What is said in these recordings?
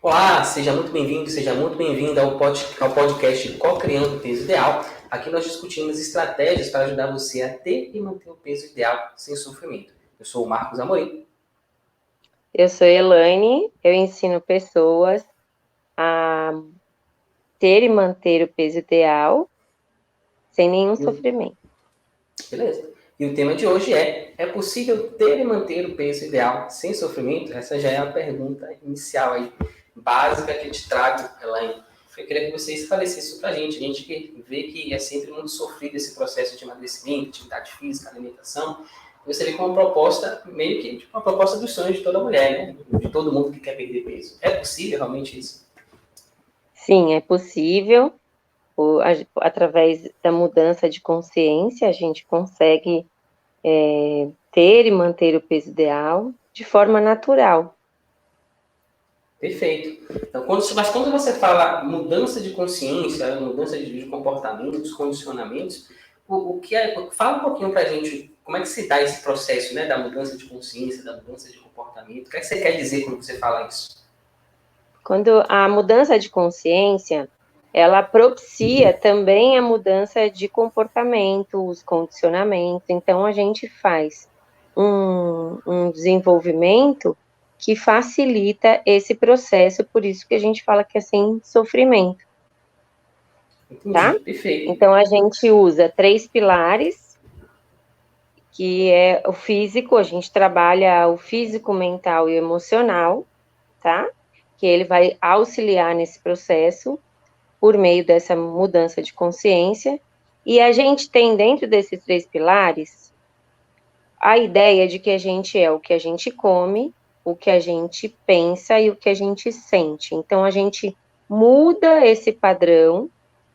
Olá, seja muito bem-vindo, seja muito bem-vinda ao podcast Co-Criando o Peso Ideal. Aqui nós discutimos estratégias para ajudar você a ter e manter o peso ideal sem sofrimento. Eu sou o Marcos Amorim. Eu sou Elaine, eu ensino pessoas a ter e manter o peso ideal sem nenhum sofrimento. Beleza. E o tema de hoje é possível ter e manter o peso ideal sem sofrimento? Essa já é a pergunta inicial aí, básica que eu te trago, Elaine. Eu queria que você esclarecesse isso pra gente. A gente vê que é sempre muito sofrido esse processo de emagrecimento, atividade física, alimentação. Você vê como uma proposta, meio que tipo, uma proposta dos sonhos de toda mulher, né? De todo mundo que quer perder peso. É possível realmente isso? Sim, é possível. Através da mudança de consciência, a gente consegue ter e manter o peso ideal de forma natural. Perfeito. Então, quando você fala mudança de consciência, mudança de comportamentos, condicionamentos, o que é, fala um pouquinho para a gente como é que se dá esse processo, né, da mudança de consciência, da mudança de comportamento. O que é que você quer dizer quando você fala isso? Quando a mudança de consciência, ela propicia também a mudança de comportamento, os condicionamentos. Então, a gente faz um desenvolvimento que facilita esse processo, por isso que a gente fala que é sem sofrimento, Entendi, tá? perfeito. Então, a gente usa 3 pilares, que é o físico, a gente trabalha o físico, mental e emocional, tá? Que ele vai auxiliar nesse processo por meio dessa mudança de consciência. E a gente tem dentro desses 3 pilares a ideia de que a gente é o que a gente come, o que a gente pensa e o que a gente sente. Então, a gente muda esse padrão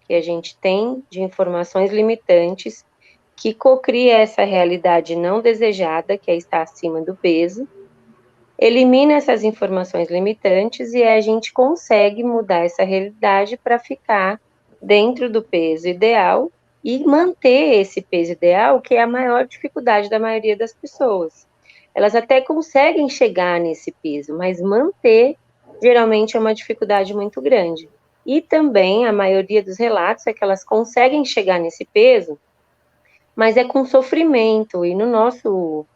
que a gente tem de informações limitantes que cocria essa realidade não desejada, que é estar acima do peso, elimina essas informações limitantes e a gente consegue mudar essa realidade para ficar dentro do peso ideal e manter esse peso ideal, que é a maior dificuldade da maioria das pessoas. Elas até conseguem chegar nesse peso, mas manter geralmente é uma dificuldade muito grande. E também a maioria dos relatos é que elas conseguem chegar nesse peso, mas é com sofrimento. E no nosso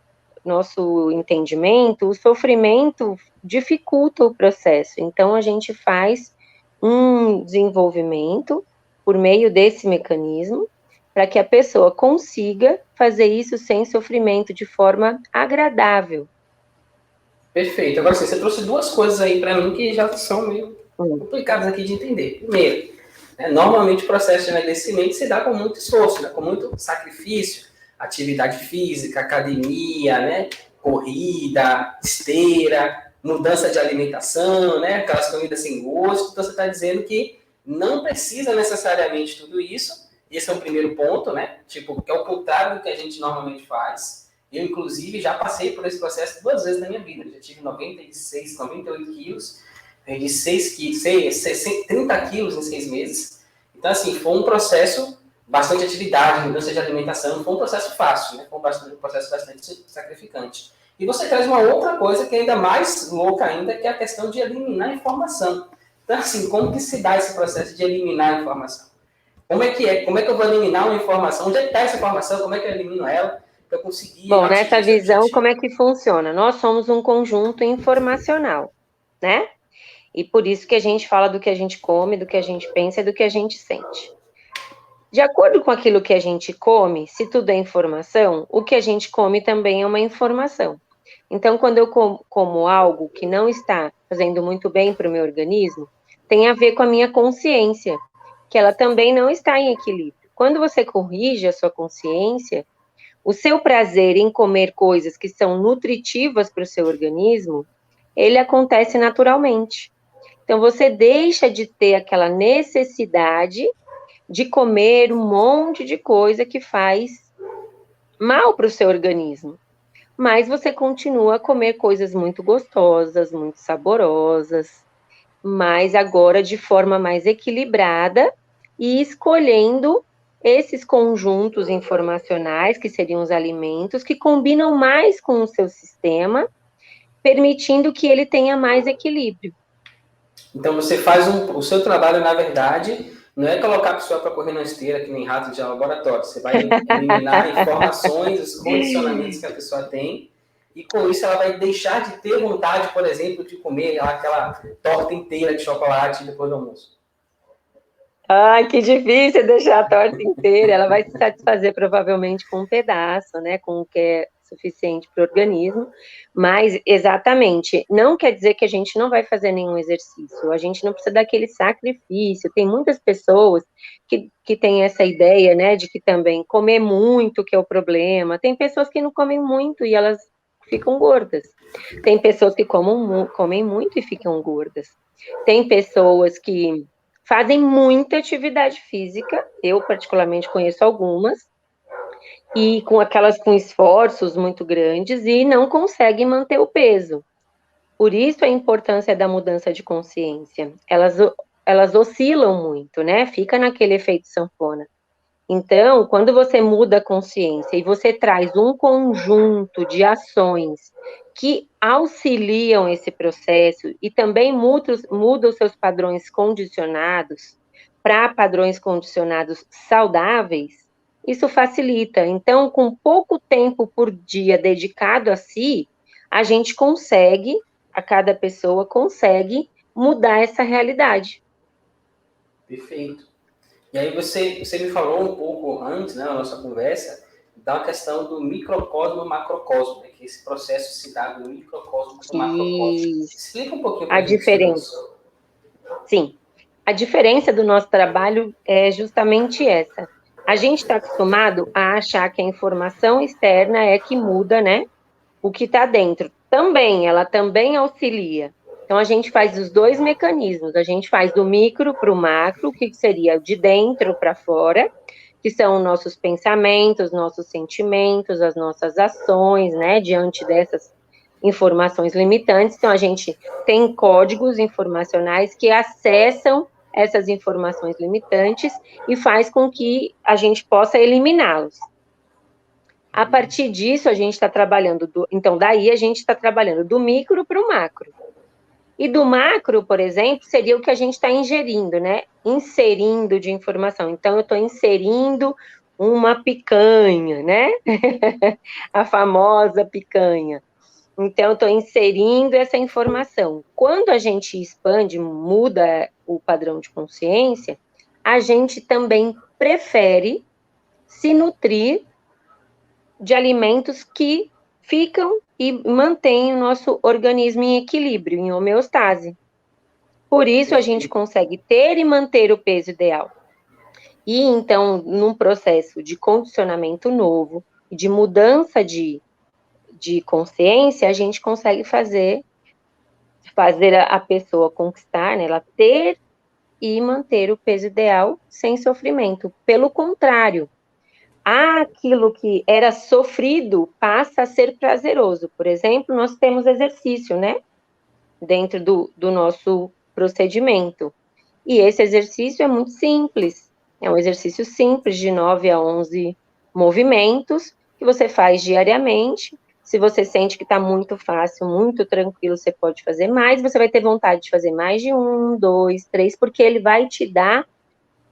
entendimento, o sofrimento dificulta o processo. Então, a gente faz um desenvolvimento por meio desse mecanismo para que a pessoa consiga fazer isso sem sofrimento, de forma agradável. Perfeito. Agora, sim, você trouxe duas coisas aí para mim que já são meio complicadas aqui de entender. Primeiro, normalmente o processo de emagrecimento se dá com muito esforço, né, com muito sacrifício, atividade física, academia, né, corrida, esteira, mudança de alimentação, né, aquelas comidas sem gosto. Então você está dizendo que não precisa necessariamente tudo isso. Esse é o primeiro ponto, né? Tipo, é o contrário do que a gente normalmente faz. Eu, inclusive, já passei por esse processo 2 vezes na minha vida. Já tive 96, 98 quilos, perdi 6 quilos, 30 quilos em 6 meses. Então, assim, foi um processo, bastante atividade, mudança de alimentação, foi um processo fácil, né? Foi um processo bastante sacrificante. E você traz uma outra coisa que é ainda mais louca ainda, que é a questão de eliminar a informação. Então, assim, como que se dá esse processo de eliminar a informação? Como é que é? Como é que eu vou eliminar uma informação? Onde é que está essa informação? Como é que eu elimino ela para eu conseguir Bom, atingir nessa esse visão, como objetivo? é que funciona? Nós somos um conjunto informacional, né? E por isso que a gente fala do que a gente come, do que a gente pensa e do que a gente sente. De acordo com aquilo que a gente come, se tudo é informação, o que a gente come também é uma informação. Então, quando eu como algo que não está fazendo muito bem para o meu organismo, tem a ver com a minha consciência, que ela também não está em equilíbrio. Quando você corrige a sua consciência, o seu prazer em comer coisas que são nutritivas para o seu organismo, ele acontece naturalmente. Então, você deixa de ter aquela necessidade de comer um monte de coisa que faz mal para o seu organismo. Mas você continua a comer coisas muito gostosas, muito saborosas, mas agora de forma mais equilibrada e escolhendo esses conjuntos informacionais, que seriam os alimentos, que combinam mais com o seu sistema, permitindo que ele tenha mais equilíbrio. Então, você faz o seu trabalho, na verdade, não é colocar a pessoa para correr na esteira, que nem rato de laboratório. Você vai eliminar informações, os condicionamentos que a pessoa tem, e com isso ela vai deixar de ter vontade, por exemplo, de comer aquela torta inteira de chocolate depois do almoço. Ai, que difícil deixar a torta inteira. Ela vai se satisfazer provavelmente com um pedaço, né? Com o que é suficiente para o organismo. Mas, exatamente, não quer dizer que a gente não vai fazer nenhum exercício. A gente não precisa daquele sacrifício. Tem muitas pessoas que têm essa ideia, né? De que também comer muito que é o problema. Tem pessoas que não comem muito e elas ficam gordas. Tem pessoas que comem muito e ficam gordas. Tem pessoas que fazem muita atividade física, eu particularmente conheço algumas, e com esforços muito grandes e não conseguem manter o peso. Por isso a importância da mudança de consciência. Elas oscilam muito, né? Fica naquele efeito sanfona. Então, quando você muda a consciência e você traz um conjunto de ações que auxiliam esse processo e também muda os seus padrões condicionados para padrões condicionados saudáveis, isso facilita. Então, com pouco tempo por dia dedicado a si, a gente consegue, a cada pessoa consegue mudar essa realidade. Perfeito. E aí você me falou um pouco antes, né, na nossa conversa, da questão do microcosmo e macrocosmo, né, que esse processo se dá do microcosmo para o macrocosmo. Explica um pouquinho para A a gente sobre diferença. isso. Sim. A diferença do nosso trabalho é justamente essa. A gente está acostumado a achar que a informação externa é que muda, né? O que está dentro. Também, ela também auxilia. Então, a gente faz os dois mecanismos. A gente faz do micro para o macro, que seria de dentro para fora, que são nossos pensamentos, nossos sentimentos, as nossas ações, né? Diante dessas informações limitantes. Então, a gente tem códigos informacionais que acessam essas informações limitantes e faz com que a gente possa eliminá-los. A partir disso, a gente está trabalhando, então, daí a gente está trabalhando do micro para o macro. E do macro, por exemplo, seria o que a gente está ingerindo, né? Inserindo de informação. Então, eu estou inserindo uma picanha, né? A famosa picanha. Então, eu estou inserindo essa informação. Quando a gente expande, muda o padrão de consciência, a gente também prefere se nutrir de alimentos que ficam e mantêm o nosso organismo em equilíbrio, em homeostase. Por isso, a gente consegue ter e manter o peso ideal. E, então, num processo de condicionamento novo, de mudança de consciência, a gente consegue fazer a pessoa conquistar, né, ela ter e manter o peso ideal sem sofrimento. Pelo contrário, aquilo que era sofrido passa a ser prazeroso. Por exemplo, nós temos exercício, né, dentro do nosso procedimento. E esse exercício é muito simples. É um exercício simples, de 9 a 11 movimentos, que você faz diariamente. Se você sente que está muito fácil, muito tranquilo, você pode fazer mais. Você vai ter vontade de fazer mais de 1, 2, 3, porque ele vai te dar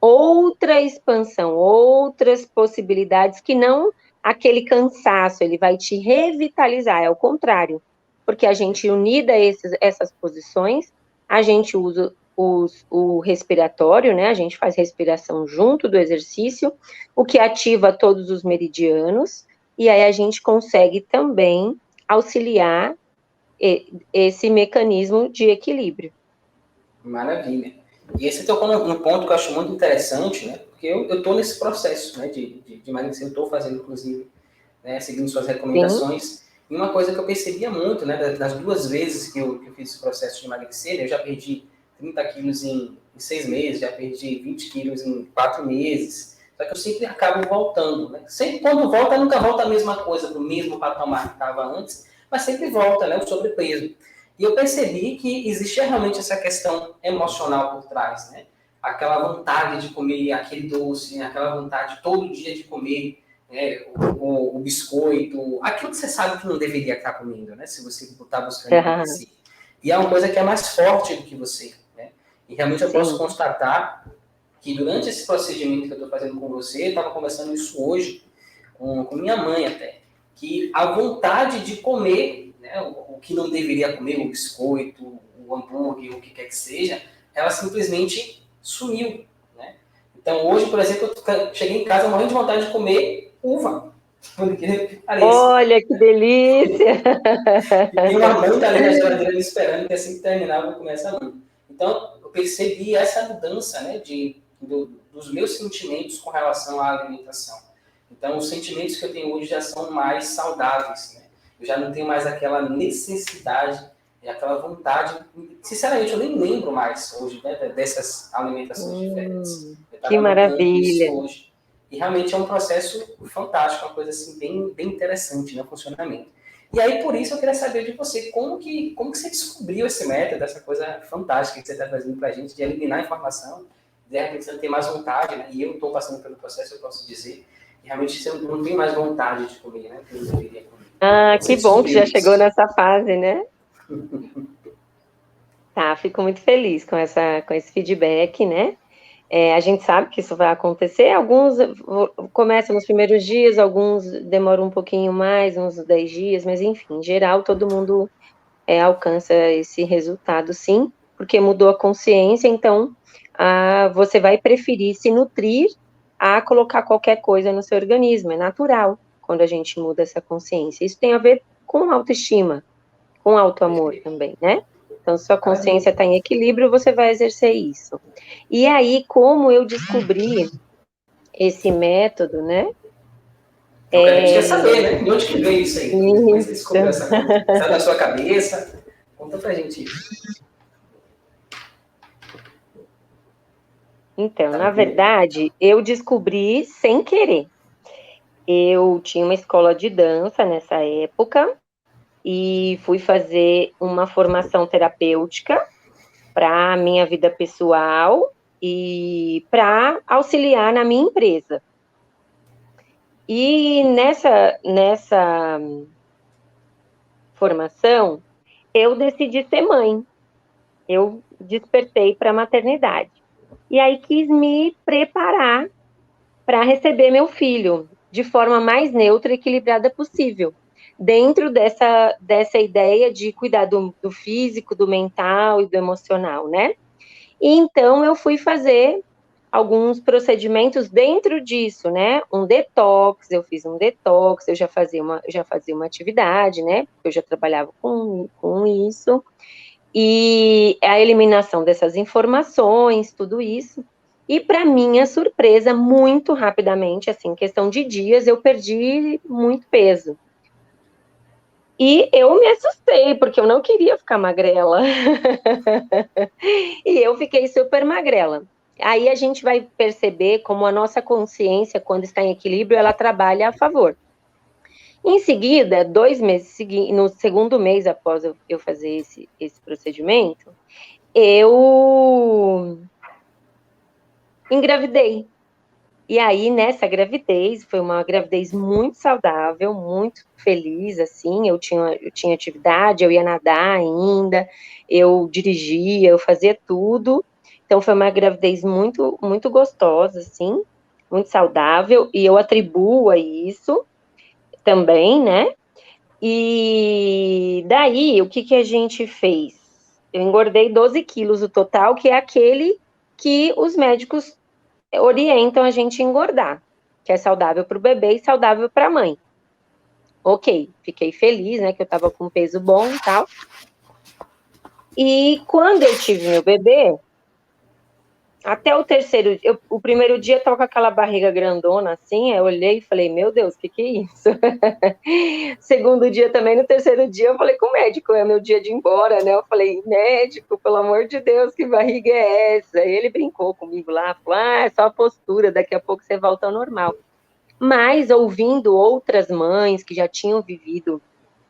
outra expansão, outras possibilidades, que não aquele cansaço, ele vai te revitalizar, é o contrário. Porque a gente, unida essas posições, a gente usa o respiratório, né? A gente faz respiração junto do exercício, o que ativa todos os meridianos, e aí a gente consegue também auxiliar esse mecanismo de equilíbrio. Maravilha. E esse tocou num ponto que eu acho muito interessante, né? Porque eu estou nesse processo, né, de emagrecer, eu estou fazendo, inclusive, né, seguindo suas recomendações. Sim. E uma coisa que eu percebia muito, né, das 2 vezes que eu fiz esse processo de emagrecer, eu já perdi 30 quilos em 6 meses, já perdi 20 quilos em 4 meses. Só que eu sempre acabo voltando, né? Sempre quando volta, nunca volta a mesma coisa, do mesmo patamar que estava antes, mas sempre volta, né, o sobrepeso. E eu percebi que existia realmente essa questão emocional por trás, né? Aquela vontade de comer aquele doce, né? Aquela vontade todo dia de comer, né, o biscoito, aquilo que você sabe que não deveria estar comendo, né? Se você está buscando emagrecer. E é uma coisa que é mais forte do que você, né? E realmente eu posso constatar que durante esse procedimento que eu estou fazendo com você, eu estava conversando isso hoje com minha mãe até, que a vontade de comer, né, o que não deveria comer, o biscoito, o hambúrguer, o que quer que seja, ela simplesmente sumiu, né? Então hoje, por exemplo, eu cheguei em casa morrendo de vontade de comer uva. Olha que delícia! E tem uma manta ali na geladeira me esperando, que assim que terminar eu vou comer essa manta. Então eu percebi essa mudança, né, dos meus sentimentos com relação à alimentação. Então os sentimentos que eu tenho hoje já são mais saudáveis, né? Eu já não tenho mais aquela necessidade e aquela vontade. Sinceramente, eu nem lembro mais hoje, né, dessas alimentações diferentes. Que maravilha! Isso hoje. E realmente é um processo fantástico, uma coisa assim bem interessante, né, o funcionamento. E aí, por isso, eu queria saber de você, como que você descobriu esse método, essa coisa fantástica que você está trazendo para a gente, de eliminar a informação, de repente você não tem mais vontade, né? E eu estou passando pelo processo, eu posso dizer, e realmente você não tem mais vontade de comer, né? Que eu deveria comer. Ah, que bom que já chegou nessa fase, né? Tá, fico muito feliz com esse feedback, né? A gente sabe que isso vai acontecer, alguns começam nos primeiros dias, alguns demoram um pouquinho mais, uns 10 dias, mas enfim, em geral, todo mundo alcança esse resultado, sim, porque mudou a consciência, então você vai preferir se nutrir a colocar qualquer coisa no seu organismo, é natural quando a gente muda essa consciência. Isso tem a ver com autoestima, com auto-amor também, né? Então, se sua consciência está em equilíbrio, você vai exercer isso. E aí, como eu descobri esse método, né? Eu quero, a gente quer saber, né? De onde que veio isso aí? Como é que você descobriu essa coisa? Sai da sua cabeça? Conta pra gente isso. Então, na verdade, eu descobri sem querer. Eu tinha uma escola de dança nessa época e fui fazer uma formação terapêutica para a minha vida pessoal e para auxiliar na minha empresa. E nessa formação, eu decidi ser mãe. Eu despertei para a maternidade. E aí quis me preparar para receber meu filho de forma mais neutra e equilibrada possível, dentro dessa ideia de cuidar do físico, do mental e do emocional, né? E então eu fui fazer alguns procedimentos dentro disso, né? Eu fiz um detox, eu já fazia uma atividade, né? Eu já trabalhava com isso, e a eliminação dessas informações, tudo isso. E para minha surpresa, muito rapidamente, assim, em questão de dias, eu perdi muito peso. E eu me assustei, porque eu não queria ficar magrela. E eu fiquei super magrela. Aí a gente vai perceber como a nossa consciência, quando está em equilíbrio, ela trabalha a favor. Em seguida, 2 meses, no segundo mês após eu fazer esse procedimento, eu engravidei. E aí, nessa gravidez, foi uma gravidez muito saudável, muito feliz, assim, eu tinha atividade, eu ia nadar ainda, eu dirigia, eu fazia tudo. Então, foi uma gravidez muito, muito gostosa, assim, muito saudável, e eu atribuo a isso também, né? E daí, o que a gente fez? Eu engordei 12 quilos o total, que é aquele que os médicos orientam a gente a engordar, que é saudável para o bebê e saudável para a mãe. Ok, fiquei feliz, né, que eu estava com peso bom e tal. E quando eu tive meu bebê, até o terceiro dia, o primeiro dia eu tava com aquela barriga grandona assim, eu olhei e falei, meu Deus, o que é isso? Segundo dia também, no terceiro dia eu falei com o médico, é meu dia de ir embora, né? Eu falei, médico, pelo amor de Deus, que barriga é essa? E ele brincou comigo lá, falou, é só a postura, daqui a pouco você volta ao normal. Mas ouvindo outras mães que já tinham vivido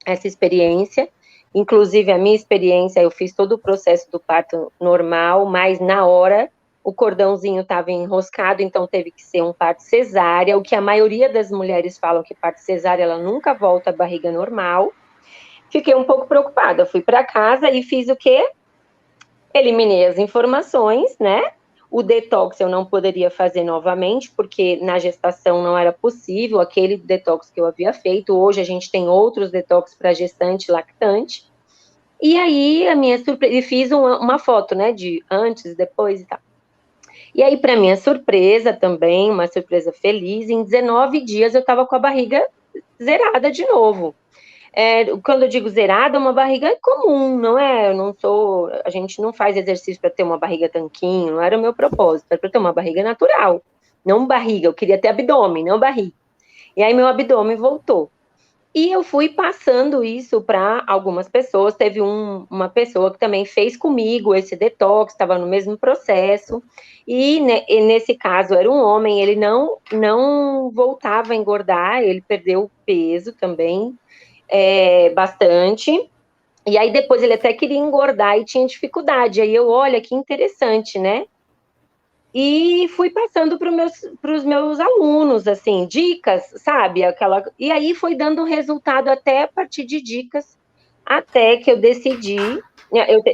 essa experiência, inclusive a minha experiência, eu fiz todo o processo do parto normal, mas na hora o cordãozinho estava enroscado, então teve que ser um parto cesárea, o que a maioria das mulheres falam que parto cesárea, ela nunca volta à barriga normal. Fiquei um pouco preocupada, fui para casa e fiz o quê? eliminei as informações, né? O detox eu não poderia fazer novamente, porque na gestação não era possível aquele detox que eu havia feito. Hoje a gente tem outros detox para gestante e lactante. E aí, a minha surpresa, e fiz uma foto, né, de antes, depois e tal. E aí, para minha surpresa também, uma surpresa feliz, em 19 dias eu estava com a barriga zerada de novo. Quando eu digo zerada, uma barriga comum, não é? Eu não sou, a gente não faz exercício para ter uma barriga tanquinho, não era o meu propósito, era para ter uma barriga natural, não barriga, eu queria ter abdômen, não barriga. E aí meu abdômen voltou. E eu fui passando isso para algumas pessoas. Teve uma pessoa que também fez comigo esse detox, estava no mesmo processo. E nesse caso era um homem, ele não voltava a engordar, ele perdeu peso também, bastante. E aí depois ele até queria engordar e tinha dificuldade. Aí eu, olha, que interessante, né? E fui passando para os meus alunos, assim, dicas, sabe? E aí foi dando resultado até a partir de dicas, até que eu decidi.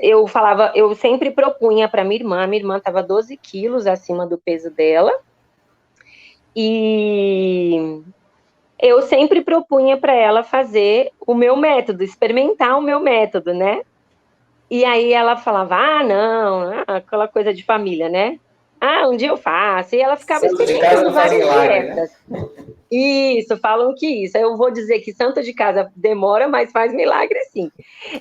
Eu falava, eu sempre propunha para minha irmã estava 12 quilos acima do peso dela, e eu sempre propunha para ela fazer o meu método, experimentar o meu método, né? E aí ela falava, não, aquela coisa de família, né? Um dia eu faço. E ela ficava Santo de casa experimentando não faz várias milagre, né? dietas. Isso, falam que isso. Eu vou dizer que santo de casa demora, mas faz milagre sim.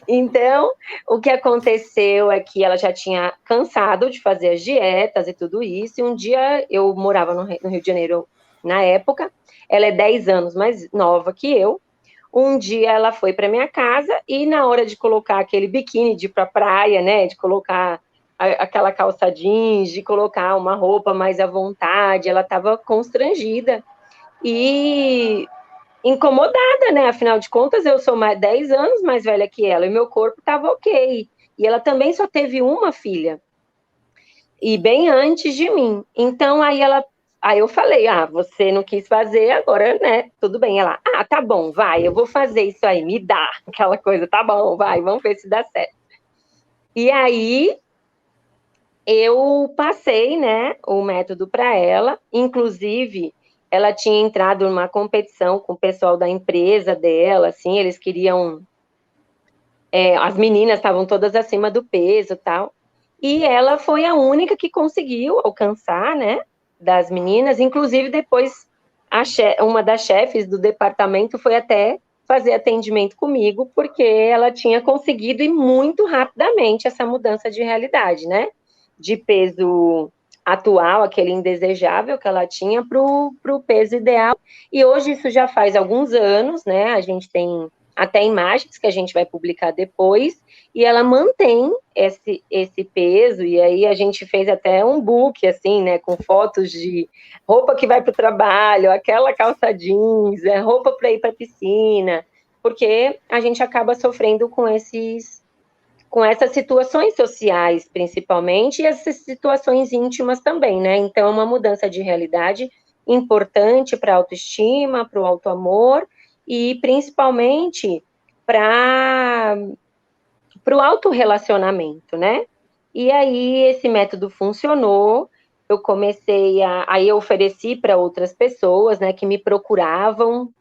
Então, o que aconteceu é que ela já tinha cansado de fazer as dietas e tudo isso. E um dia eu morava no Rio de Janeiro na época. Ela é 10 anos mais nova que eu. Um dia ela foi para minha casa e na hora de colocar aquele biquíni de ir para a praia, né, de colocar aquela calça jeans, de colocar uma roupa mais à vontade, ela estava constrangida e incomodada, né? Afinal de contas, eu sou mais 10 anos mais velha que ela e meu corpo estava ok. E ela também só teve uma filha e bem antes de mim. Então aí eu falei, você não quis fazer, agora, né? Tudo bem. Ela, tá bom, vai, eu vou fazer isso aí, me dá aquela coisa, tá bom, vai, vamos ver se dá certo. E aí eu passei, né, o método para ela, inclusive ela tinha entrado numa competição com o pessoal da empresa dela, assim, eles queriam, as meninas estavam todas acima do peso, tal. E ela foi a única que conseguiu alcançar, né, das meninas. Inclusive, depois, uma das chefes do departamento foi até fazer atendimento comigo, porque ela tinha conseguido ir muito rapidamente essa mudança de realidade, né? De peso atual, aquele indesejável que ela tinha, para o peso ideal. E hoje isso já faz alguns anos, né? A gente tem até imagens que a gente vai publicar depois, e ela mantém esse peso, e aí a gente fez até um book, assim, né, com fotos de roupa que vai para o trabalho, aquela calça jeans, roupa para ir para a piscina, porque a gente acaba sofrendo com essas situações sociais, principalmente, e essas situações íntimas também, né? Então, é uma mudança de realidade importante para a autoestima, para o autoamor, e principalmente para o autorrelacionamento, né? E aí esse método funcionou, eu comecei aí eu ofereci para outras pessoas, né, que me procuravam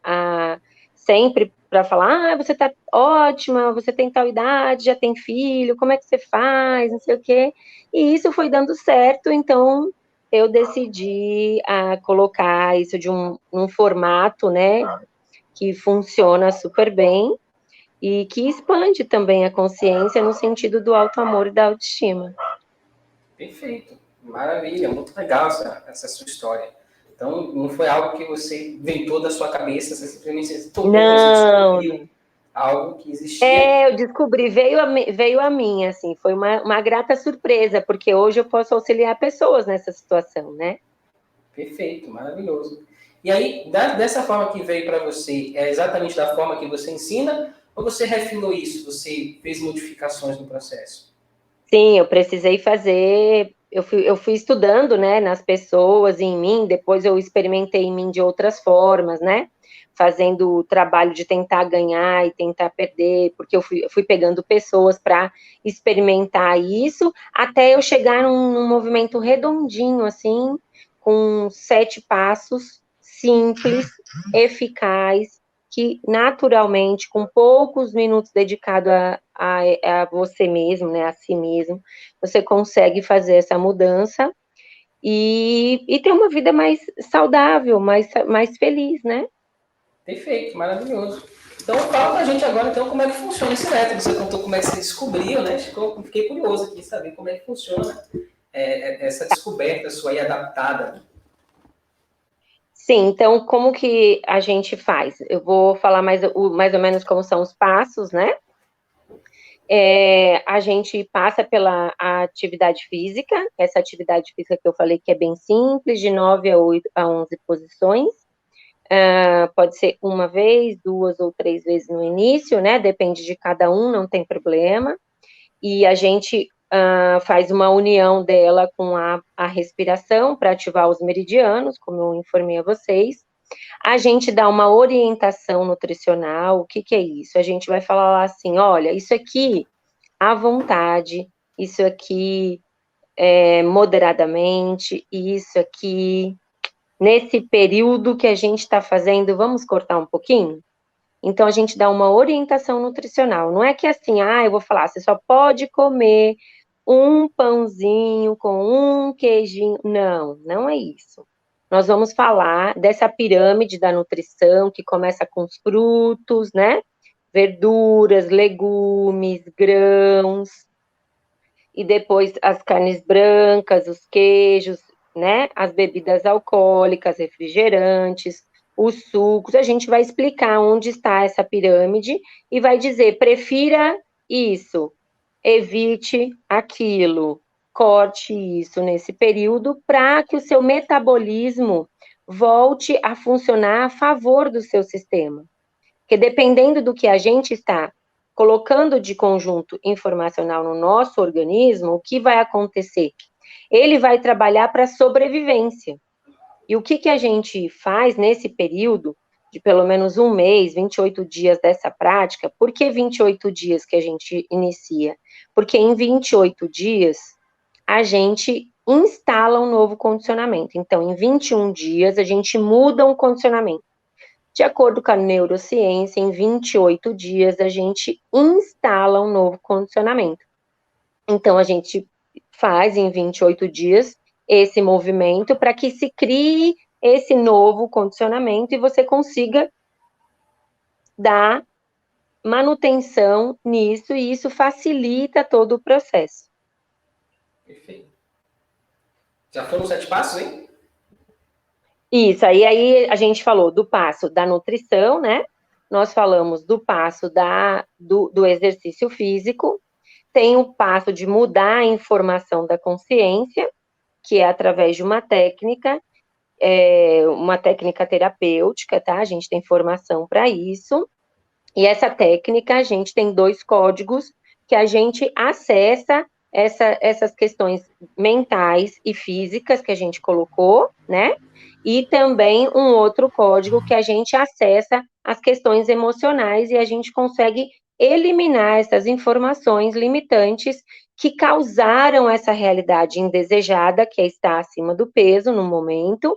sempre para falar, você tá ótima, você tem tal idade, já tem filho, como é que você faz, não sei o quê. E isso foi dando certo, então eu decidi colocar isso de um formato, né, que funciona super bem, e que expande também a consciência no sentido do auto-amor e da autoestima. Perfeito, maravilha, muito legal essa sua história. Então, não foi algo que você inventou da sua cabeça, você simplesmente topou, você descobriu algo que existia. Eu descobri, veio a mim, assim, foi uma grata surpresa, porque hoje eu posso auxiliar pessoas nessa situação, né? Perfeito, maravilhoso. E aí, dessa forma que veio para você, é exatamente da forma que você ensina, ou você refinou isso, você fez modificações no processo? Sim, eu precisei fazer, eu fui estudando, né, nas pessoas, em mim, depois eu experimentei em mim de outras formas, né? fazendo o trabalho de tentar ganhar e tentar perder, porque eu fui pegando pessoas para experimentar isso, até eu chegar num movimento redondinho, assim, com 7 passos, simples, eficaz, que naturalmente, com poucos minutos dedicados a você mesmo, né, a si mesmo, você consegue fazer essa mudança e ter uma vida mais saudável, mais feliz, né? Perfeito, maravilhoso. Então, fala pra gente agora, então, como é que funciona esse método. Você contou como é que você descobriu, né? Fiquei curioso aqui saber como é que funciona essa descoberta sua aí adaptada. Sim, então, como que a gente faz? Eu vou falar mais ou menos como são os passos, né? A gente passa pela atividade física, essa atividade física que eu falei que é bem simples, de 9 a 11 posições. Pode ser uma vez, 2 ou 3 vezes no início, né? Depende de cada um, não tem problema. E a gente faz uma união dela com a respiração para ativar os meridianos, como eu informei a vocês. A gente dá uma orientação nutricional. O que é isso? A gente vai falar assim: olha, isso aqui à vontade, isso aqui moderadamente, isso aqui nesse período que a gente está fazendo, vamos cortar um pouquinho? Então, a gente dá uma orientação nutricional. Não é que assim, eu vou falar, você só pode comer um pãozinho com um queijinho. Não, não é isso. Nós vamos falar dessa pirâmide da nutrição, que começa com os frutos, né? Verduras, legumes, grãos, e depois as carnes brancas, os queijos, né? As bebidas alcoólicas, refrigerantes, os sucos. A gente vai explicar onde está essa pirâmide e vai dizer: prefira isso, evite aquilo, corte isso nesse período para que o seu metabolismo volte a funcionar a favor do seu sistema. Porque dependendo do que a gente está colocando de conjunto informacional no nosso organismo, o que vai acontecer? Ele vai trabalhar para sobrevivência. E o que a gente faz nesse período de pelo menos um mês, 28 dias dessa prática? Por que 28 dias que a gente inicia? Porque em 28 dias a gente instala um novo condicionamento. Então, em 21 dias, a gente muda um condicionamento. De acordo com a neurociência, em 28 dias a gente instala um novo condicionamento. Então, a gente faz em 28 dias esse movimento para que se crie esse novo condicionamento e você consiga dar manutenção nisso, e isso facilita todo o processo. Perfeito. Já foram 7 passos, hein? Isso, aí a gente falou do passo da nutrição, né? Nós falamos do passo do exercício físico, tem o passo de mudar a informação da consciência, que é através de uma técnica terapêutica, tá? A gente tem formação para isso, e essa técnica, a gente tem 2 códigos que a gente acessa essas questões mentais e físicas que a gente colocou, né? E também um outro código que a gente acessa as questões emocionais e a gente consegue eliminar essas informações limitantes que causaram essa realidade indesejada, que é estar acima do peso no momento,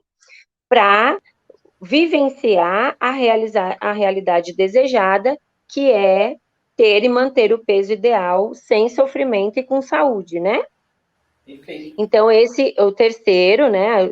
para vivenciar a realidade desejada, que é ter e manter o peso ideal sem sofrimento e com saúde, né? Perfeito. Então, esse é o terceiro, né?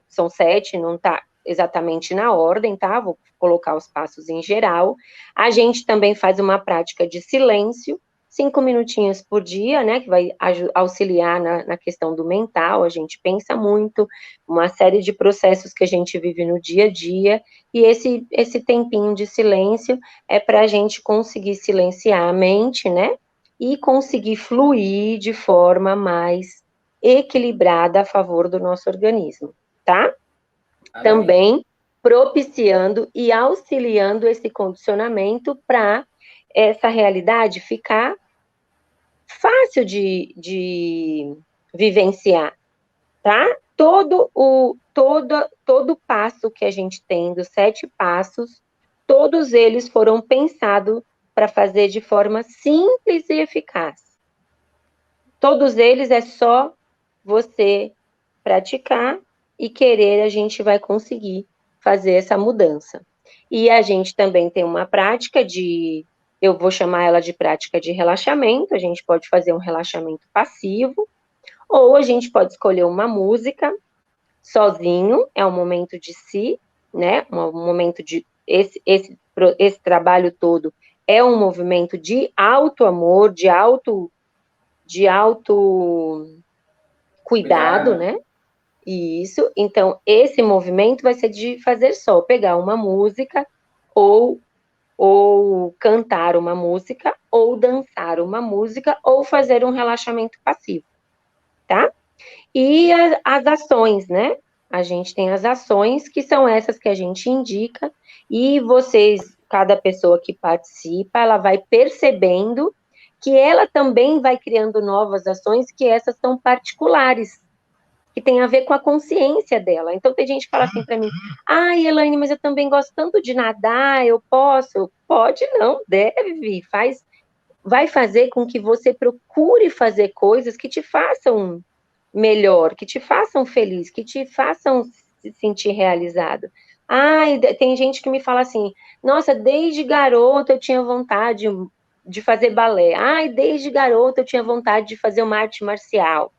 São 7, não está exatamente na ordem, tá? Vou colocar os passos em geral. A gente também faz uma prática de silêncio, 5 minutinhos por dia, né? Que vai auxiliar na questão do mental. A gente pensa muito, uma série de processos que a gente vive no dia a dia, e esse tempinho de silêncio é para a gente conseguir silenciar a mente, né? E conseguir fluir de forma mais equilibrada a favor do nosso organismo, tá? Maravilha. Também propiciando e auxiliando esse condicionamento para essa realidade ficar fácil de vivenciar, tá? todo passo que a gente tem, dos 7 passos, todos eles foram pensados para fazer de forma simples e eficaz. Todos eles é só você praticar e querer, a gente vai conseguir fazer essa mudança. E a gente também tem uma prática eu vou chamar ela de prática de relaxamento, a gente pode fazer um relaxamento passivo, ou a gente pode escolher uma música sozinho, é um momento de si, né? Um momento de esse trabalho todo é um movimento de auto-amor, de auto cuidado, né? Isso. Então, esse movimento vai ser de fazer só, pegar uma música, ou cantar uma música, ou dançar uma música, ou fazer um relaxamento passivo, tá? E as ações, né? A gente tem as ações, que são essas que a gente indica, e cada pessoa que participa, ela vai percebendo que ela também vai criando novas ações, que essas são particulares, que tem a ver com a consciência dela. Então, tem gente que fala assim para mim, ai, Elaine, mas eu também gosto tanto de nadar, eu posso? Pode não, deve, vai fazer com que você procure fazer coisas que te façam melhor, que te façam feliz, que te façam se sentir realizado. Ai, tem gente que me fala assim, nossa, desde garota eu tinha vontade de fazer balé. Ai, desde garota eu tinha vontade de fazer uma arte marcial.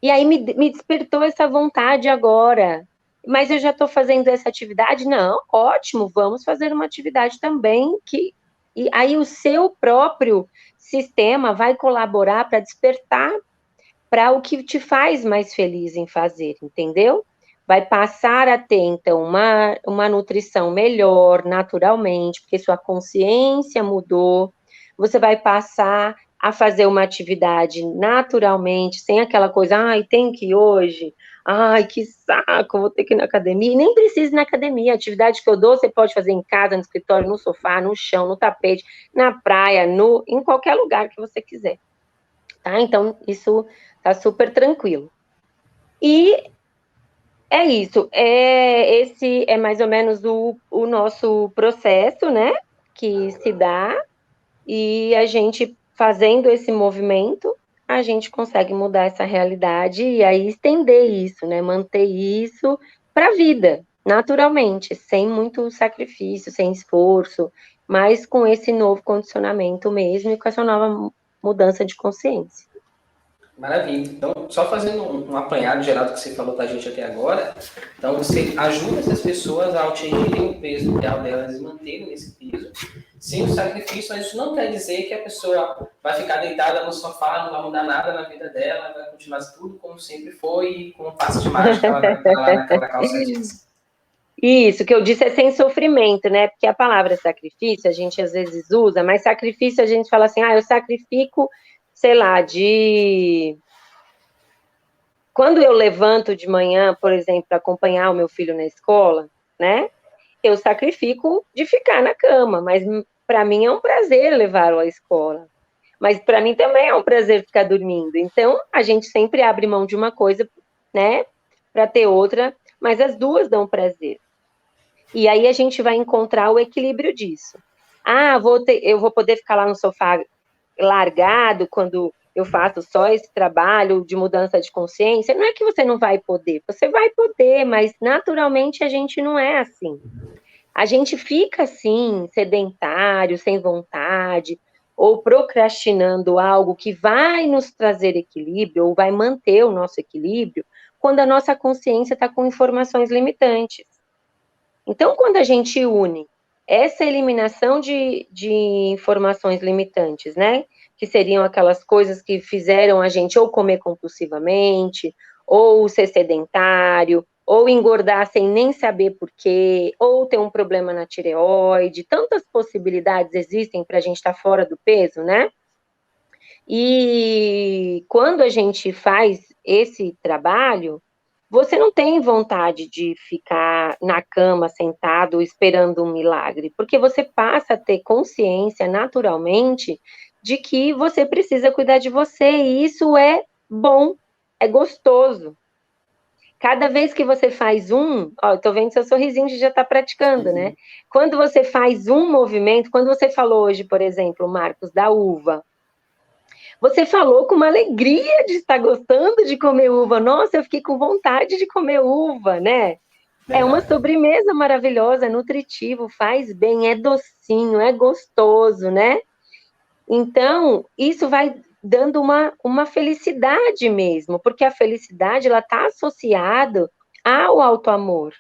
E aí me despertou essa vontade agora. Mas eu já estou fazendo essa atividade? Não, ótimo, vamos fazer uma atividade também e aí o seu próprio sistema vai colaborar para despertar para o que te faz mais feliz em fazer, entendeu? Vai passar a ter, então, uma nutrição melhor, naturalmente, porque sua consciência mudou, você vai passar a fazer uma atividade naturalmente, sem aquela coisa, ai, tem que ir hoje, ai, que saco, vou ter que ir na academia, e nem precisa ir na academia, a atividade que eu dou, você pode fazer em casa, no escritório, no sofá, no chão, no tapete, na praia, em qualquer lugar que você quiser, tá? Então, isso tá super tranquilo. E é isso, esse é mais ou menos o nosso processo, né, que se dá, e a gente fazendo esse movimento, a gente consegue mudar essa realidade e aí estender isso, né, manter isso para a vida, naturalmente, sem muito sacrifício, sem esforço, mas com esse novo condicionamento mesmo e com essa nova mudança de consciência. Maravilha. Então, só fazendo um apanhado geral do que você falou para a gente até agora, então você ajuda essas pessoas a atingirem o peso ideal delas e manterem esse peso sem o sacrifício, mas isso não quer dizer que a pessoa vai ficar deitada no sofá, não vai mudar nada na vida dela, vai continuar tudo como sempre foi e com um passo de mágica ela vai estar lá naquela calça jeans. Isso, que eu disse é sem sofrimento, né? Porque a palavra sacrifício a gente às vezes usa, mas sacrifício a gente fala assim, eu sacrifico, sei lá, Quando eu levanto de manhã, por exemplo, para acompanhar o meu filho na escola, né? Eu sacrifico de ficar na cama, mas para mim é um prazer levá-lo à escola. Mas para mim também é um prazer ficar dormindo. Então, a gente sempre abre mão de uma coisa, né, para ter outra, mas as duas dão prazer. E aí a gente vai encontrar o equilíbrio disso. Eu vou poder ficar lá no sofá largado quando eu faço só esse trabalho de mudança de consciência. Não é que você não vai poder, você vai poder, mas naturalmente a gente não é assim. A gente fica assim, sedentário, sem vontade, ou procrastinando algo que vai nos trazer equilíbrio, ou vai manter o nosso equilíbrio, quando a nossa consciência está com informações limitantes. Então, quando a gente une essa eliminação de informações limitantes, né? Que seriam aquelas coisas que fizeram a gente ou comer compulsivamente, ou ser sedentário, ou engordar sem nem saber por quê, ou ter um problema na tireoide. Tantas possibilidades existem para a gente estar fora do peso, né? E quando a gente faz esse trabalho, você não tem vontade de ficar na cama sentado esperando um milagre, porque você passa a ter consciência naturalmente de que você precisa cuidar de você, e isso é bom, é gostoso. Cada vez que você faz eu tô vendo seu sorrisinho de já tá praticando, né? Quando você faz um movimento, quando você falou hoje, por exemplo, Marcos, da uva, você falou com uma alegria de estar gostando de comer uva. Nossa, eu fiquei com vontade de comer uva, né? É uma sobremesa maravilhosa, é nutritivo, faz bem, é docinho, é gostoso, né? Então, isso vai dando uma felicidade mesmo, porque a felicidade, ela está associada ao auto-amor.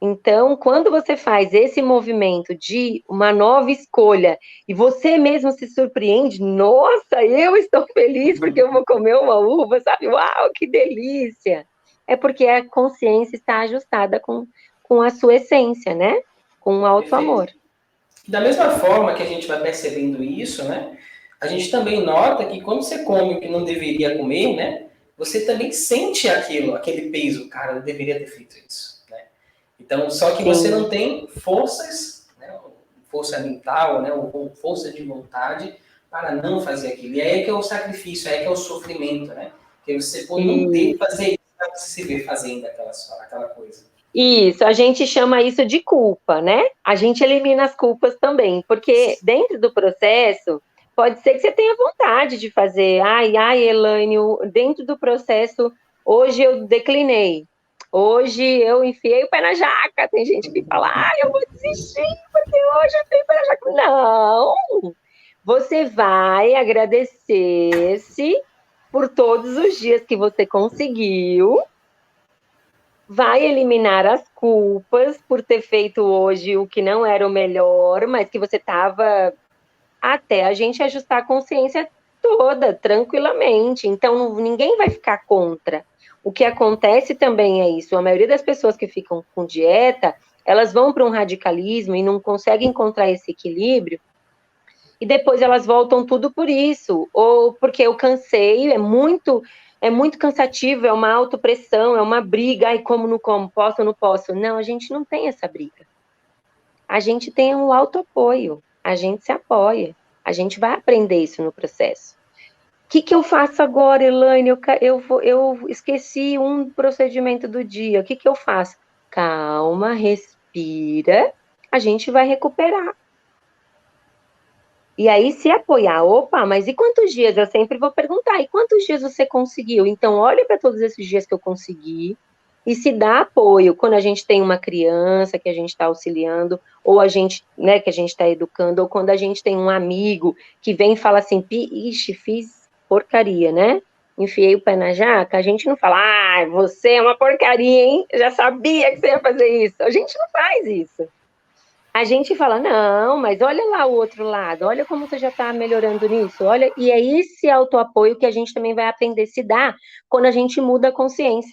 Então, quando você faz esse movimento de uma nova escolha e você mesmo se surpreende, nossa, eu estou feliz porque eu vou comer uma uva, sabe? Uau, que delícia! É porque a consciência está ajustada com a sua essência, né? Com o auto-amor. Da mesma forma que a gente vai percebendo isso, né? A gente também nota que quando você come o que não deveria comer, né? Você também sente aquele peso. Cara, eu deveria ter feito isso, né? Então, só que você não tem forças, né? Força mental, né? Ou força de vontade para não fazer aquilo. E aí é que é o sacrifício, aí é que é o sofrimento, né? Que você, por não ter que fazer isso, você se vê fazendo aquela coisa. Isso, a gente chama isso de culpa, né? A gente elimina as culpas também, porque dentro do processo, pode ser que você tenha vontade de fazer. Ai, Elaine, dentro do processo, hoje eu declinei. Hoje eu enfiei o pé na jaca. Tem gente que fala, eu vou desistir, porque hoje eu enfiei o pé na jaca. Não! Você vai agradecer-se por todos os dias que você conseguiu, vai eliminar as culpas por ter feito hoje o que não era o melhor, mas que você estava até a gente ajustar a consciência toda, tranquilamente. Então, ninguém vai ficar contra. O que acontece também é isso. A maioria das pessoas que ficam com dieta, elas vão para um radicalismo e não conseguem encontrar esse equilíbrio, e depois elas voltam tudo por isso, ou porque eu cansei, é muito cansativo, é uma autopressão, é uma briga, ai, como, posso ou não posso? Não, a gente não tem essa briga. A gente tem um autoapoio, a gente se apoia, a gente vai aprender isso no processo. O que eu faço agora, Elaine? Eu esqueci um procedimento do dia, o que eu faço? Calma, respira, a gente vai recuperar. E aí, se apoiar, opa, mas e quantos dias? Eu sempre vou perguntar, e quantos dias você conseguiu? Então, olha para todos esses dias que eu consegui e se dá apoio. Quando a gente tem uma criança que a gente está auxiliando, ou a gente, né, que a gente está educando, ou quando a gente tem um amigo que vem e fala assim, ixi, fiz porcaria, né? Enfiei o pé na jaca, a gente não fala, você é uma porcaria, hein? Eu já sabia que você ia fazer isso. A gente não faz isso. A gente fala, não, mas olha lá o outro lado, olha como você já está melhorando nisso, olha, e é esse autoapoio que a gente também vai aprender a se dar quando a gente muda a consciência.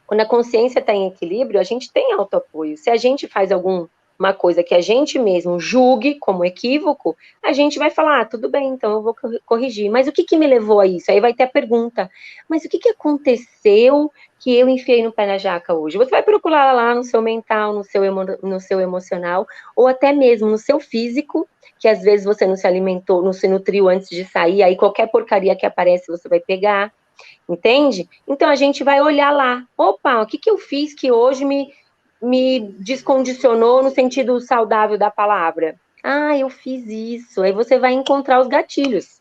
Quando a consciência está em equilíbrio, a gente tem autoapoio. Se a gente faz alguma coisa que a gente mesmo julgue como equívoco, a gente vai falar, tudo bem, então eu vou corrigir. Mas o que me levou a isso? Aí vai ter a pergunta, mas o que aconteceu que eu enfiei no pé na jaca hoje? Você vai procurar lá no seu mental, no seu emocional, ou até mesmo no seu físico, que às vezes você não se alimentou, não se nutriu antes de sair, aí qualquer porcaria que aparece você vai pegar. Entende? Então a gente vai olhar lá, opa, o que eu fiz que hoje me descondicionou no sentido saudável da palavra? Eu fiz isso. Aí você vai encontrar os gatilhos.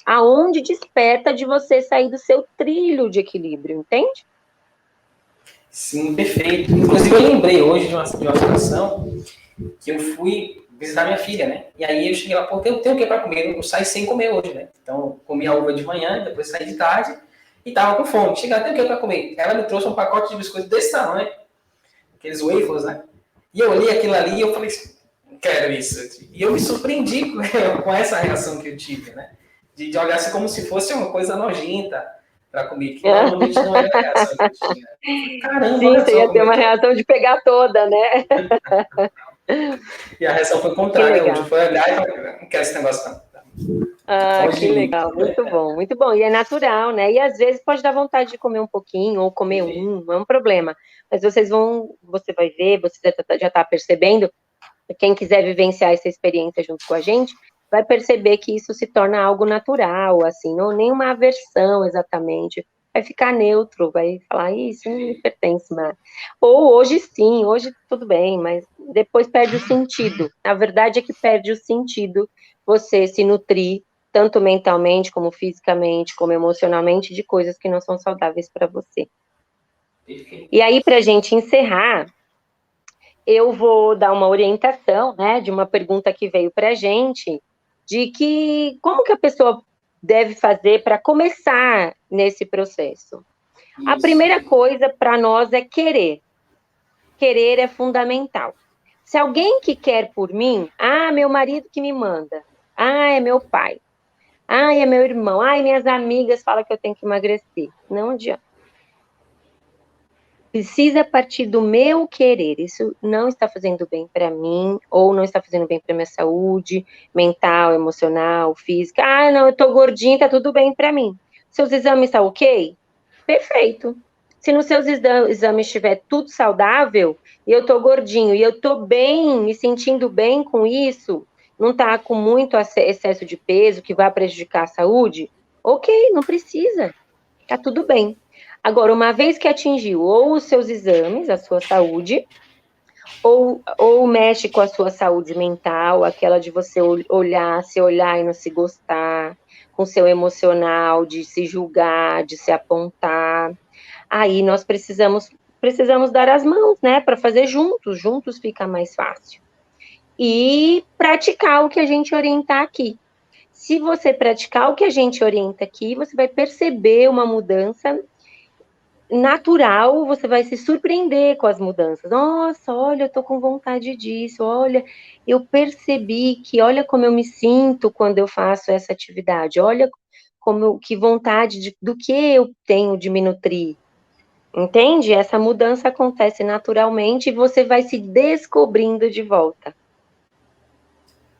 Aonde desperta de você sair do seu trilho de equilíbrio, entende? Sim, perfeito. Inclusive, eu lembrei hoje de uma situação que eu fui visitar minha filha, né? E aí eu cheguei lá, pô, eu tenho o que para comer? Eu saí sem comer hoje, né? Então, eu comi a uva de manhã, depois saí de tarde e tava com fome. Cheguei lá, tem o que para comer? Ela me trouxe um pacote de biscoitos desse tamanho, aqueles waffles, né? E eu olhei aquilo ali e eu falei, quero isso. E eu me surpreendi com essa reação que eu tive, né? De olhar assim como se fosse uma coisa nojenta para comer, que normalmente não era a reação que eu tinha. Caramba, sim, olha você só ia como ter uma reação de pegar toda, né? E a reação foi contrária, hoje foi olhar e falar, não quero esse negócio não. Longe Que de mim. legal, muito bom, muito bom. E é natural, né? E às vezes pode dar vontade de comer um pouquinho, ou comer não é um problema. Mas você vai ver, você já está percebendo, quem quiser vivenciar essa experiência junto com a gente, vai perceber que isso se torna algo natural, assim, não nem uma aversão exatamente. vai ficar neutro, vai falar, isso não me pertence mais. Ou hoje sim, hoje tudo bem, mas depois perde o sentido. A verdade é que perde o sentido você se nutrir, tanto mentalmente, como fisicamente, como emocionalmente, de coisas que não são saudáveis para você. E aí, para a gente encerrar, eu vou dar uma orientação, né, de uma pergunta que veio para a gente, de que como que a pessoa deve fazer para começar nesse processo. Isso. A primeira coisa para nós é querer. Querer é fundamental. Se alguém que quer por mim, meu marido que me manda, é meu pai, é meu irmão, minhas amigas falam que eu tenho que emagrecer. Não adianta. Precisa partir do meu querer. Isso não está fazendo bem para mim, ou não está fazendo bem para minha saúde mental, emocional, física. Não, eu tô gordinha, tá tudo bem para mim. Seus exames estão ok? Perfeito. Se nos seus exames estiver tudo saudável, e eu tô gordinho, e eu tô bem, me sentindo bem com isso, não tá com muito excesso de peso que vai prejudicar a saúde, ok, não precisa. Tá tudo bem. Agora, uma vez que atingiu ou os seus exames, a sua saúde, ou mexe com a sua saúde mental, aquela de você se olhar e não se gostar, com o seu emocional, de se julgar, de se apontar, aí nós precisamos dar as mãos, né, para fazer juntos fica mais fácil. E praticar o que a gente orientar aqui. Se você praticar o que a gente orienta aqui, você vai perceber uma mudança natural, você vai se surpreender com as mudanças. Nossa, olha, eu tô com vontade disso, olha, eu percebi que, olha como eu me sinto quando eu faço essa atividade, olha que vontade do que eu tenho de me nutrir. Entende? Essa mudança acontece naturalmente e você vai se descobrindo de volta.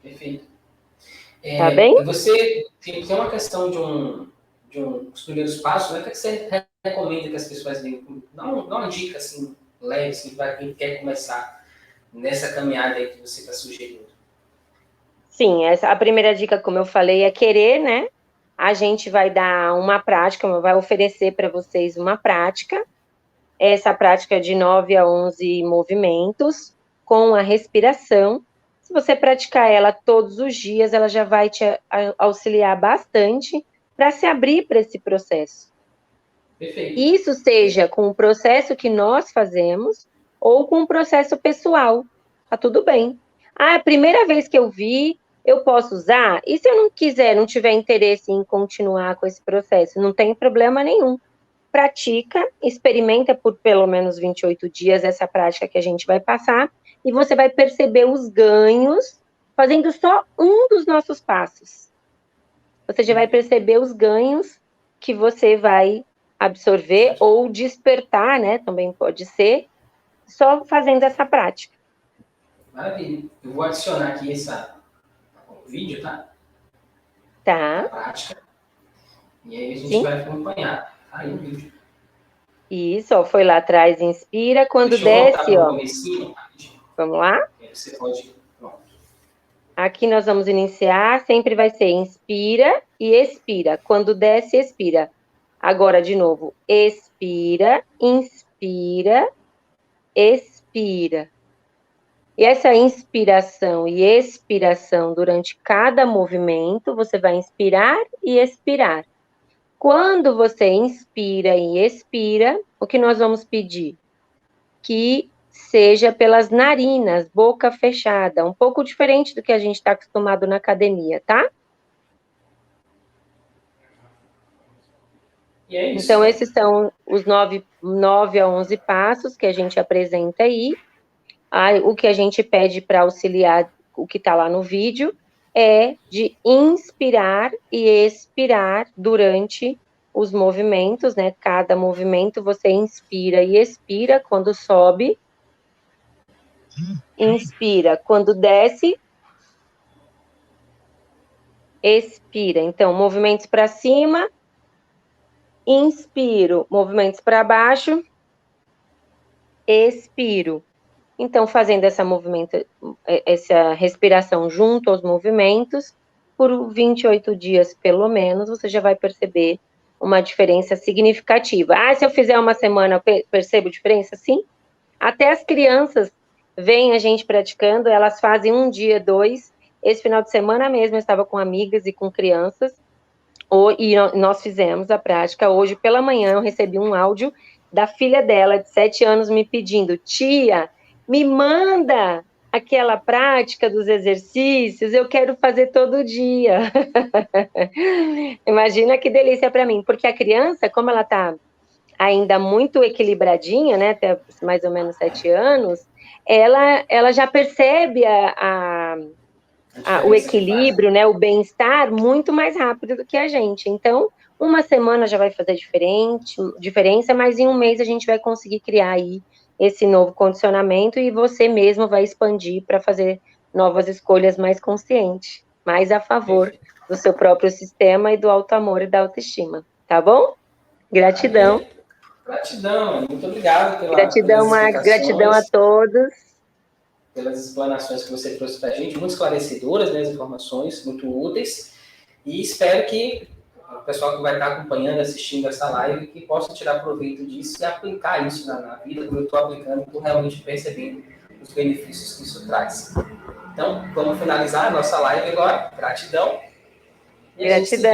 Perfeito. Tá bem? Você tem uma questão os primeiros passos, né? O que você recomenda que as pessoas deem? Dá uma dica assim, leve, assim, para quem quer começar nessa caminhada aí que você está sugerindo. Sim, a primeira dica, como eu falei, é querer, né? A gente vai dar uma prática, vai oferecer para vocês uma prática. Essa prática é de 9 a 11 movimentos, com a respiração. Se você praticar ela todos os dias, ela já vai te auxiliar bastante para se abrir para esse processo. Perfeito. Isso seja com o processo que nós fazemos ou com o processo pessoal. Tá tudo bem. A primeira vez que eu vi, eu posso usar? E se eu não quiser, não tiver interesse em continuar com esse processo? Não tem problema nenhum. Pratica, experimenta por pelo menos 28 dias essa prática que a gente vai passar e você vai perceber os ganhos fazendo só um dos nossos passos. Você já vai perceber os ganhos que você vai absorver ou despertar, né? Também pode ser, só fazendo essa prática. Maravilha. Eu vou adicionar aqui o vídeo, tá? Tá. A prática. E aí a gente vai acompanhar. Tá aí o vídeo. Isso, ó, foi lá atrás, inspira, quando desce, ó. Vamos lá? Você pode. Pronto. Aqui nós vamos iniciar, sempre vai ser inspira e expira. Quando desce, expira. Agora, de novo, expira, inspira, expira. E essa inspiração e expiração durante cada movimento, você vai inspirar e expirar. Quando você inspira e expira, o que nós vamos pedir? Que seja pelas narinas, boca fechada, um pouco diferente do que a gente está acostumado na academia, tá? E é isso. Então, esses são os 9 a 11 passos que a gente apresenta aí. O que a gente pede para auxiliar o que está lá no vídeo é de inspirar e expirar durante os movimentos, né? Cada movimento você inspira e expira quando sobe. Inspira quando desce. Expira. Então, movimentos para cima. Inspiro, movimentos para baixo. Expiro. Então, fazendo essa respiração junto aos movimentos, por 28 dias, pelo menos, você já vai perceber uma diferença significativa. Ah, se eu fizer uma semana, eu percebo diferença? Sim. Até as crianças veem a gente praticando, elas fazem um dia, 2. Esse final de semana mesmo eu estava com amigas e com crianças, e nós fizemos a prática. Hoje pela manhã eu recebi um áudio da filha dela, de 7 anos, me pedindo: tia, me manda aquela prática dos exercícios, eu quero fazer todo dia. Imagina que delícia para mim, porque a criança, como ela está ainda muito equilibradinha, né, até mais ou menos 7 anos, ela já percebe o equilíbrio, né, o bem-estar muito mais rápido do que a gente. Então, uma semana já vai fazer diferença, mas em um mês a gente vai conseguir criar aí esse novo condicionamento e você mesmo vai expandir para fazer novas escolhas mais conscientes, mais a favor do seu próprio sistema e do auto-amor e da autoestima, tá bom? Gratidão. Gratidão, muito obrigado pelas explicações. Gratidão a todos. Pelas explanações que você trouxe para a gente, muito esclarecedoras, né, as informações, muito úteis. E espero que o pessoal que vai estar acompanhando, assistindo essa live, que possa tirar proveito disso e aplicar isso na vida, como eu estou aplicando, estou realmente percebendo os benefícios que isso traz. Então, vamos finalizar a nossa live agora. Gratidão. E a gente se vê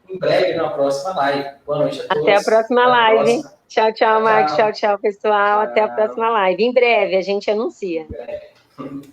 em breve na próxima live. Boa noite a todos. Até a próxima live. Tchau, tchau, Marcos. Tchau, tchau, pessoal. Tchau. Até a próxima live. Em breve, a gente anuncia. Em breve.